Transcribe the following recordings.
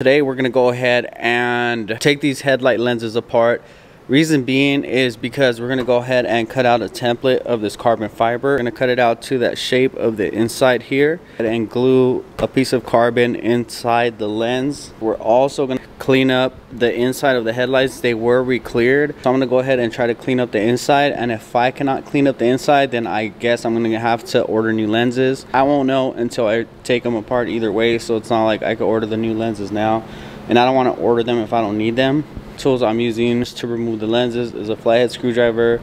Today we're gonna go ahead and take these headlight lenses apart. Reason being is because we're gonna go ahead and cut out a template of this carbon fiber. We're gonna cut it out to that shape of the inside here and glue a piece of carbon inside the lens. We're also gonna clean up the inside of the headlights. They were re-cleared, so I'm gonna go ahead and try to clean up the inside, and if I cannot clean up the inside, then I guess I'm gonna have to order new lenses. I won't know until I take them apart either way, so it's not like I could order the new lenses now, and I don't want to order them if I don't need them. Tools I'm using to remove the lenses is a flathead screwdriver,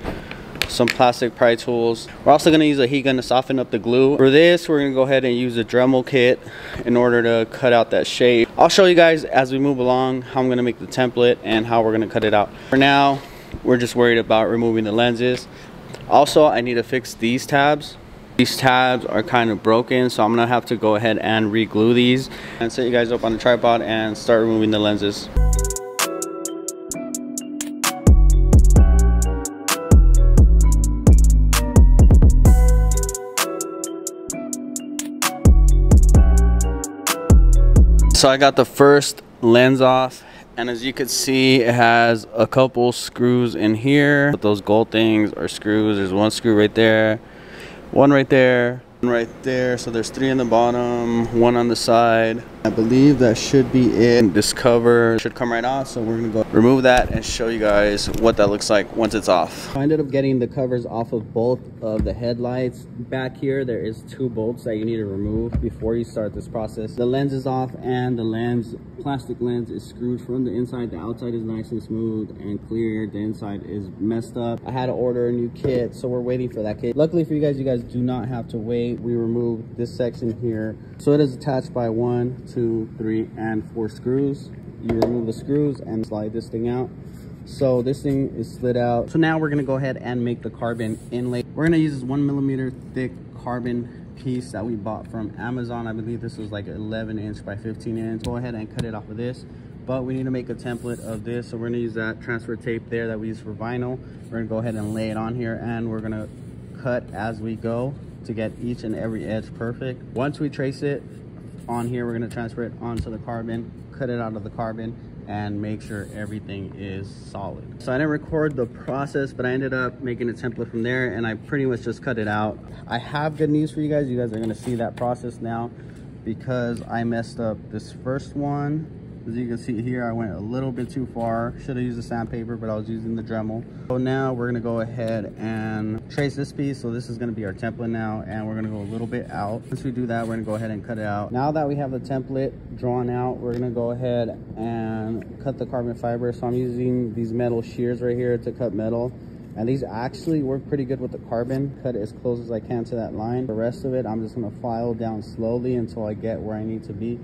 some plastic pry tools. We're also going to use a heat gun to soften up the glue. For this, we're going to go ahead and use a Dremel kit in order to cut out that shape. I'll show you guys as we move along how I'm going to make the template and how we're going to cut it out. For now, we're just worried about removing the lenses. Also, I need to fix these tabs. These tabs are kind of broken, so I'm going to have to go ahead and re-glue these and set you guys up on the tripod and start removing the lenses. So I got the first lens off, and as you can see, it has a couple screws in here. But those gold things are screws. There's one screw right there, one right there, one right there. So there's 3 in the bottom, 1 on the side. I believe that should be it. This cover should come right off, so we're gonna go remove that and show you guys what that looks like once it's off. I ended up getting the covers off of both of the headlights. Back here there is 2 bolts that you need to remove before you start this process. The lens is off, and the plastic lens is screwed from the inside. The outside is nice and smooth and clear. The inside is messed up. I had to order a new kit, so we're waiting for that kit. Luckily for you guys do not have to wait. We removed this section here, so it is attached by 1, 2, 3, and 4 screws. You remove the screws and slide this thing out. So this thing is slid out. So now we're gonna go ahead and make the carbon inlay. We're gonna use this 1mm thick carbon piece that we bought from Amazon. I believe this was like 11 inch by 15 inch. Go ahead and cut it off of this, but we need to make a template of this, so we're gonna use that transfer tape there that we use for vinyl. We're gonna go ahead and lay it on here, and we're gonna cut as we go to get each and every edge perfect. Once we trace it on here, we're going to transfer it onto the carbon, cut it out of the carbon, and make sure everything is solid. So I didn't record the process, but I ended up making a template from there, and I pretty much just cut it out. I have good news for you guys. You guys are going to see that process now, because I messed up this first one. As you can see here, I went a little bit too far. Should have used the sandpaper, but I was using the Dremel. So now we're gonna go ahead and trace this piece. So this is gonna be our template now, and we're gonna go a little bit out. Once we do that, we're gonna go ahead and cut it out. Now that we have the template drawn out, we're gonna go ahead and cut the carbon fiber. So I'm using these metal shears right here to cut metal. And these actually work pretty good with the carbon. Cut it as close as I can to that line. The rest of it, I'm just gonna file down slowly until I get where I need to be.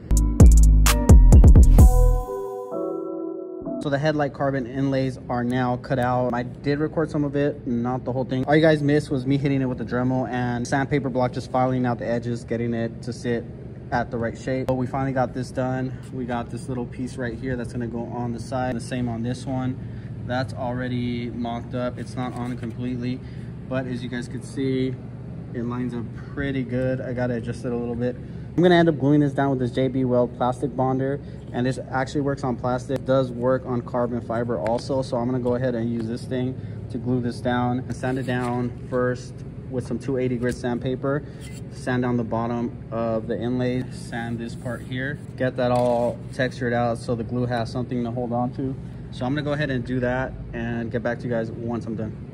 So the headlight carbon inlays are now cut out. I did record some of it, not the whole thing. All you guys missed was me hitting it with the Dremel and sandpaper block, just filing out the edges, getting it to sit at the right shape. But we finally got this done. We got this little piece right here that's gonna go on the side. The same on this one. That's already mocked up. It's not on completely, but as you guys can see, it lines up pretty good. I gotta adjust it a little bit. I'm gonna end up gluing this down with this JB Weld plastic bonder, and this actually works on plastic. It does work on carbon fiber also, so I'm gonna go ahead and use this thing to glue this down and sand it down first with some 280 grit sandpaper. Sand down the bottom of the inlay, sand this part here, get that all textured out so the glue has something to hold on to. So I'm gonna go ahead and do that and get back to you guys once I'm done.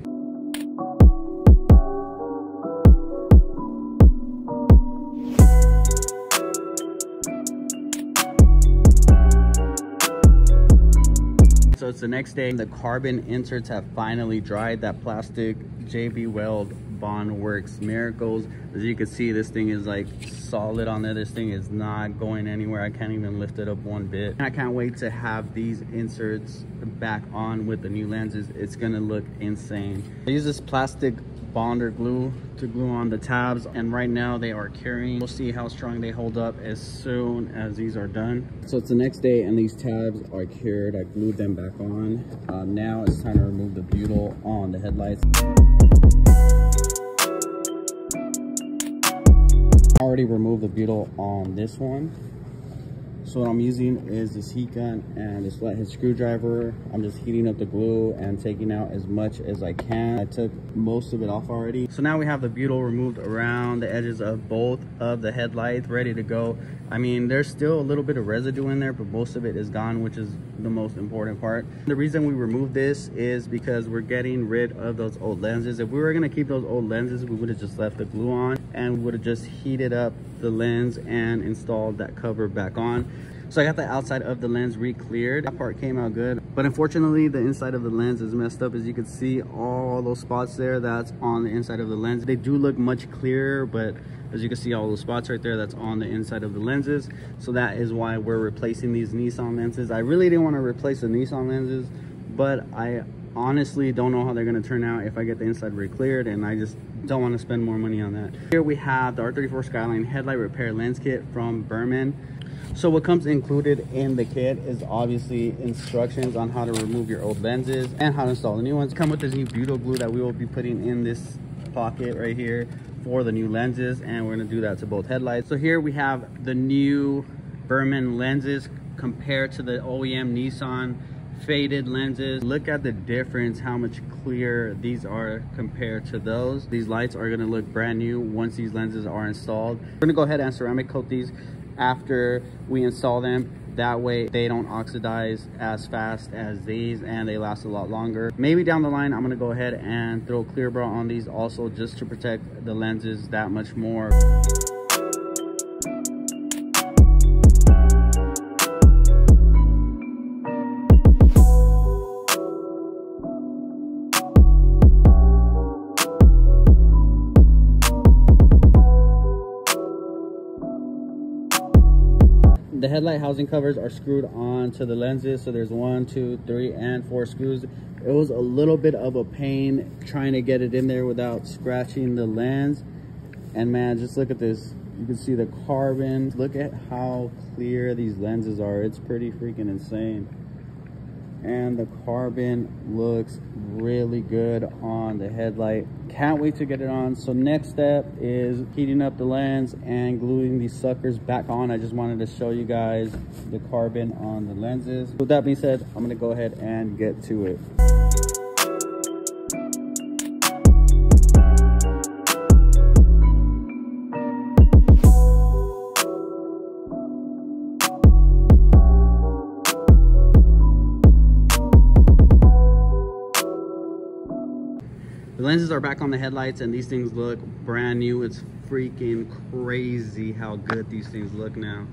So it's the next day. The carbon inserts have finally dried. That plastic JB Weld bond works miracles. As you can see, this thing is like solid on there. This thing is not going anywhere. I can't even lift it up one bit. I can't wait to have these inserts back on with the new lenses. It's gonna look insane. I use this plastic bonder glue to glue on the tabs, and right now they are curing. We'll see how strong they hold up as soon as these are done. So it's the next day, and these tabs are cured. I glued them back on. Now it's time to remove the butyl on the headlights. I already removed the butyl on this one. So So what I'm using is this heat gun and this flathead screwdriver. I'm just heating up the glue and taking out as much as I can. I took most of it off already. So now we have the butyl removed around the edges of both of the headlights, ready to go. I mean, there's still a little bit of residue in there, but most of it is gone, which is the most important part. The reason we removed this is because we're getting rid of those old lenses. If we were gonna keep those old lenses, we would have just left the glue on and would have just heated up the lens and installed that cover back on. So I got the outside of the lens re-cleared. That part came out good, but unfortunately the inside of the lens is messed up. As you can see, all those spots there, that's on the inside of the lens. They do look much clearer, but as you can see, all those spots right there, that's on the inside of the lenses. So that is why we're replacing these Nissan lenses. I really didn't want to replace the Nissan lenses, but I honestly don't know how they're going to turn out if I get the inside re-cleared, and I just don't want to spend more money on that. Here we have the R34 Skyline headlight repair lens kit from Behrman. So what comes included in the kit is obviously instructions on how to remove your old lenses and how to install the new ones. Come with this new butyl glue that we will be putting in this pocket right here for the new lenses, and we're going to do that to both headlights. So here we have the new Behrman lenses compared to the OEM Nissan faded lenses. Look at the difference, how much clearer these are compared to those. These lights are going to look brand new once these lenses are installed. We're going to go ahead and ceramic coat these after we install them. That way they don't oxidize as fast as these and they last a lot longer. Maybe down the line I'm going to go ahead and throw clear bra on these also, just to protect the lenses that much more. The headlight housing covers are screwed onto the lenses. So there's 1, 2, 3, and 4 screws. It was a little bit of a pain trying to get it in there without scratching the lens. And man, just look at this. You can see the carbon. Look at how clear these lenses are. It's pretty freaking insane. And the carbon looks really good on the headlight. Can't wait to get it on. So next step is heating up the lens and gluing these suckers back on. I just wanted to show you guys the carbon on the lenses. With that being said, I'm gonna go ahead and get to it. The lenses are back on the headlights and these things look brand new. It's freaking crazy how good these things look now.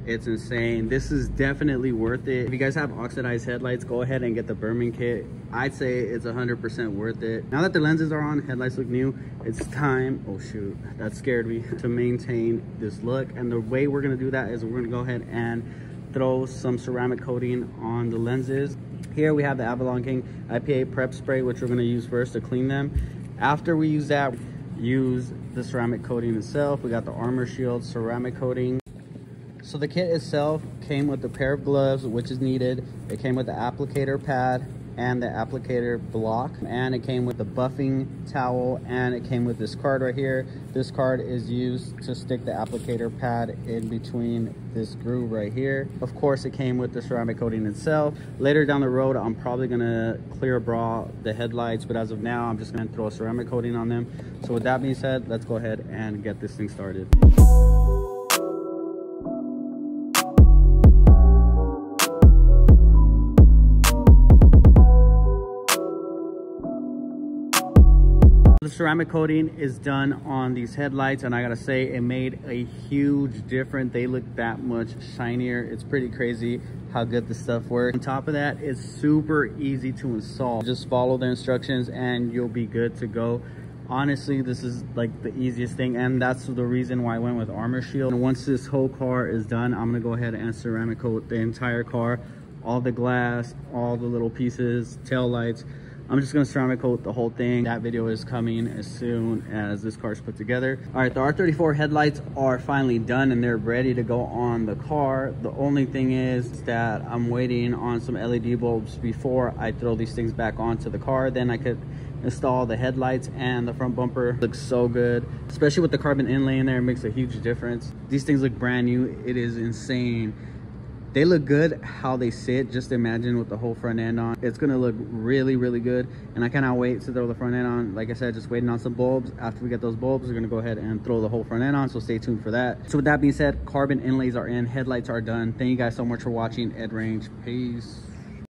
It's insane. This is definitely worth it. If you guys have oxidized headlights, go ahead and get the Behrman kit. I'd say it's 100% worth it. Now that the lenses are on, headlights look new, it's time, oh shoot, that scared me, to maintain this look. And the way we're gonna do that is we're gonna go ahead and throw some ceramic coating on the lenses. Here we have the Avalon King IPA prep spray, which we're going to use first to clean them. After we use that, use the ceramic coating itself. We got the Armor Shield ceramic coating. So the kit itself came with a pair of gloves, which is needed. It came with the applicator pad and the applicator block, and it came with the buffing towel, and it came with this card right here. This card is used to stick the applicator pad in between this groove right here. Of course, it came with the ceramic coating itself. Later down the road, I'm probably gonna clear bra the headlights, but as of now, I'm just gonna throw a ceramic coating on them. So with that being said, let's go ahead and get this thing started. The ceramic coating is done on these headlights, and I gotta say it made a huge difference. They look that much shinier. It's pretty crazy how good this stuff works. On top of that, it's super easy to install. Just follow the instructions and you'll be good to go. Honestly, this is like the easiest thing, and that's the reason why I went with Armor Shield. And once this whole car is done, I'm gonna go ahead and ceramic coat the entire car, all the glass, all the little pieces, tail lights. I'm just gonna ceramic coat the whole thing. That video is coming as soon as this car is put together. All right, the R34 headlights are finally done and they're ready to go on the car. The only thing is that I'm waiting on some LED bulbs before I throw these things back onto the car. Then I could install the headlights, and the front bumper looks so good, especially with the carbon inlay in there. It makes a huge difference. These things look brand new. It is insane They look good how they sit. Just imagine with the whole front end on. It's gonna look really, really good. And I cannot wait to throw the front end on. Like I said, just waiting on some bulbs. After we get those bulbs, we're gonna go ahead and throw the whole front end on. So stay tuned for that. So with that being said, carbon inlays are in, headlights are done. Thank you guys so much for watching. Ed Range, peace.